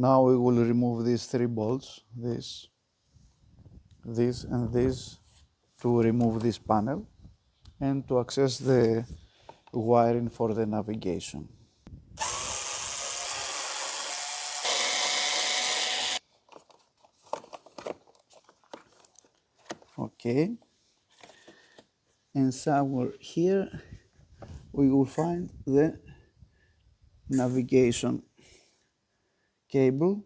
Now we will remove these 3 bolts, this and this, to remove this panel and to access the wiring for the navigation. Okay, and somewhere here we will find the navigation cable,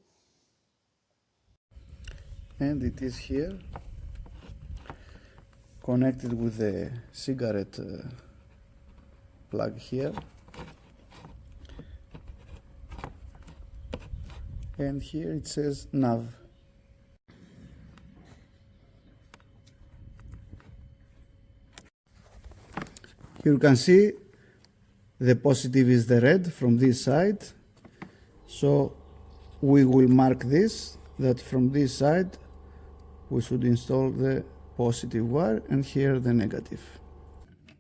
and it is here connected with the cigarette plug here, and here it says nav. You can see the positive is the red from this side, so we will mark this, that from this side we should install the positive wire and here the negative.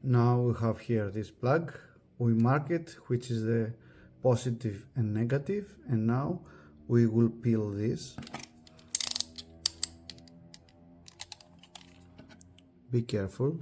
Now we have here this plug, we mark it, which is the positive and negative, and now we will peel this. Be careful.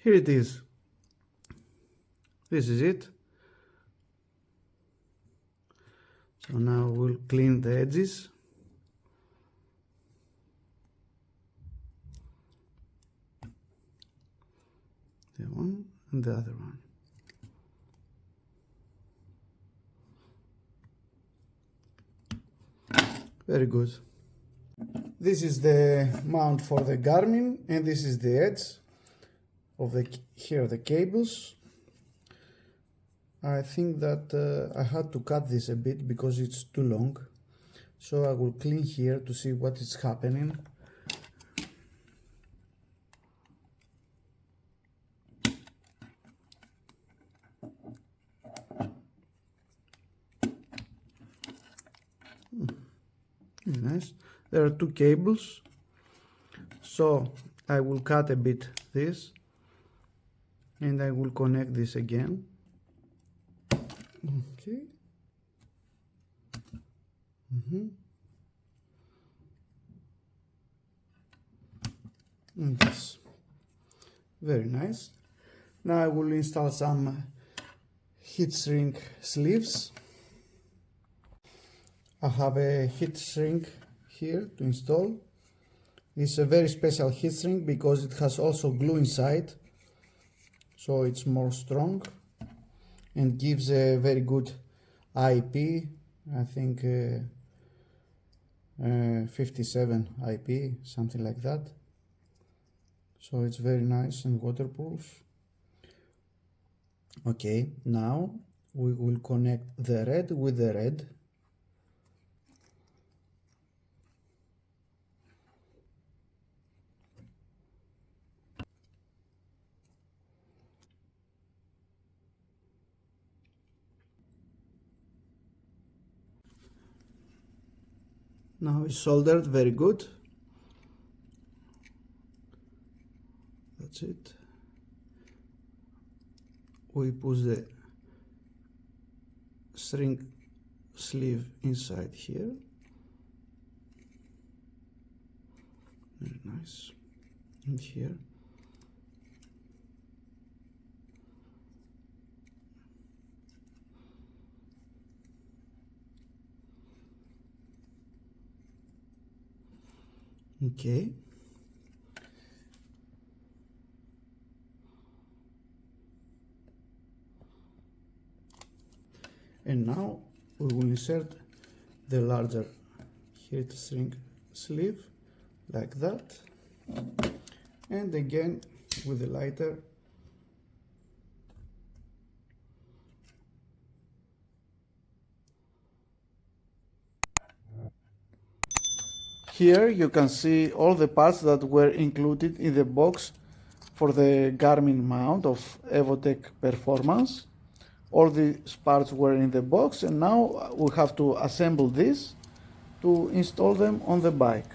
Here it is. This is it. So now we'll clean the edges. The one and the other one. Very good. This is the mount for the Garmin, and this is the edge of the cables. I think that I had to cut this a bit because it's too long, so I will clean here to see what is happening. Nice. There are 2 cables, so I will cut a bit this and I will connect this again. Okay. And this. Very nice. Now I will install some heat shrink sleeves. I have a heat shrink here to install. This is a very special heat shrink because it has also glue inside, so it's more strong and gives a very good IP. I think 57 IP, something like that. So it's very nice and waterproof. Okay, now we will connect the red with the red. Now it's soldered very good. That's it. We push the shrink sleeve inside here. Very nice. And here. Okay. And now we will insert the larger heat shrink sleeve like that, and again with the lighter Here you can see all the parts that were included in the box for the Garmin mount of EVOTECH Performance. All these parts were in the box, and now we have to assemble this to install them on the bike.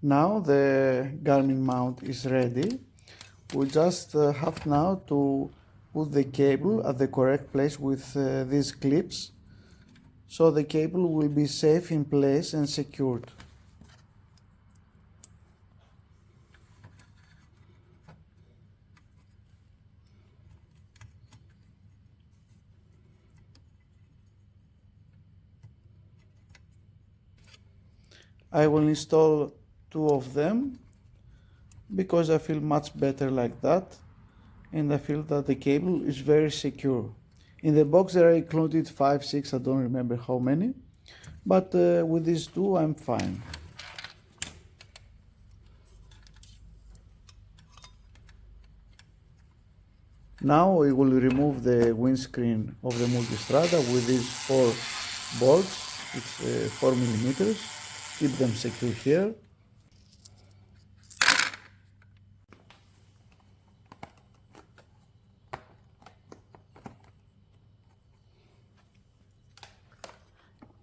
Now the Garmin mount is ready. We just have now to put the cable at the correct place with these clips, so the cable will be safe in place and secured. I will install two of them because I feel much better like that, and I feel that the cable is very secure. In the box there are included 5, 6, I don't remember how many, but with these two I'm fine. Now we will remove the windscreen of the Multistrada with these 4 bolts. It's 4 millimeters. Keep them secure here.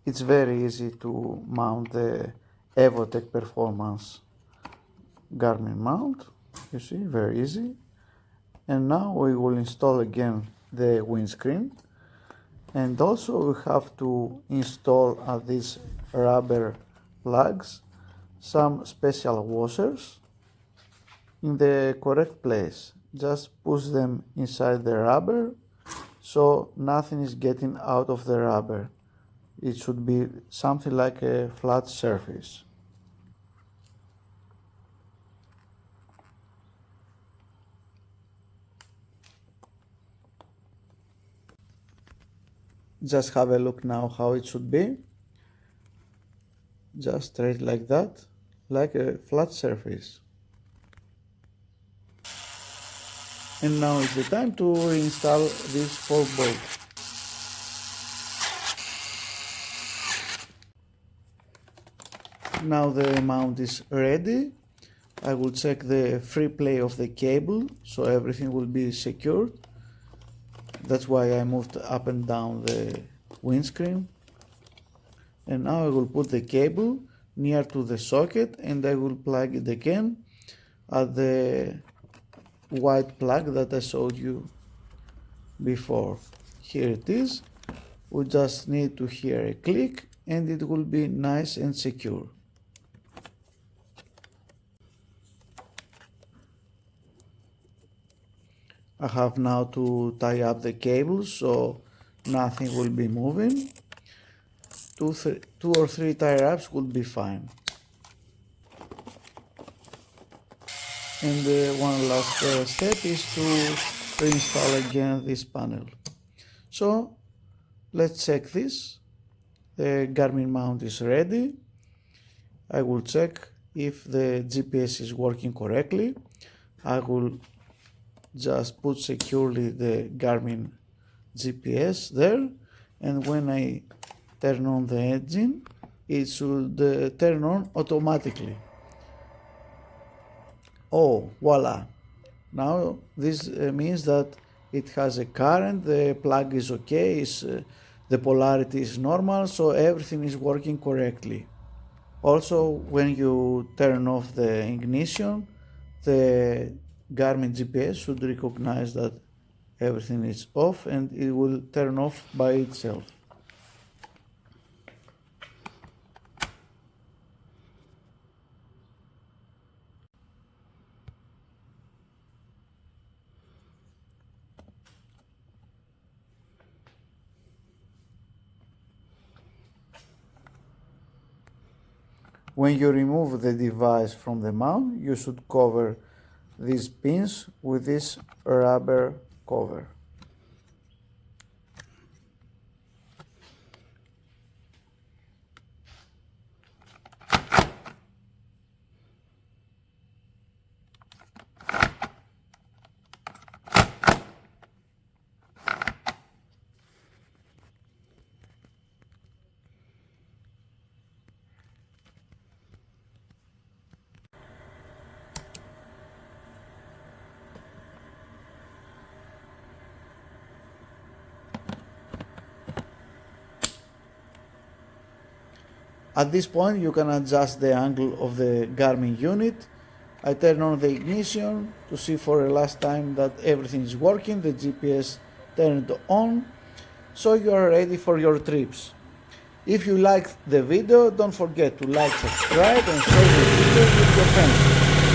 It's very easy to mount the EVOTECH Performance Garmin mount. You see, very easy. And now we will install again the windscreen, and also we have to install these rubber plugs some special washers in the correct place. Just push them inside the rubber so nothing is getting out of the rubber. It should be something like a flat surface. Just have a look now how it should be. Just straight like that, like a flat surface. And now is the time to install these 4 bolts. Now the mount is ready. I will check the free play of the cable so everything will be secured. That's why I moved up and down the windscreen. And now I will put the cable near to the socket and I will plug it again at the white plug that I showed you before. Here it is. We just need to hear a click and it will be nice and secure. I have now to tie up the cables so nothing will be moving. 2 or 3 tie ups would be fine. And one last step is to reinstall again this panel. So let's check this. The Garmin mount is ready. I will check if the GPS is working correctly. I will just put securely the Garmin GPS there, and when I turn on the engine, it should turn on automatically. Oh, voila! Now this means that it has a current, the plug is okay, the polarity is normal, so everything is working correctly. Also, when you turn off the ignition, the Garmin GPS should recognize that everything is off and it will turn off by itself. When you remove the device from the mount, you should cover these pins with this rubber cover. At this point you can adjust the angle of the Garmin unit. I turn on the ignition to see for the last time that everything is working, the GPS turned on, so you are ready for your trips. If you liked the video, don't forget to like, subscribe and share the video with your friends.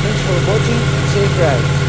Thanks for watching and safe rides.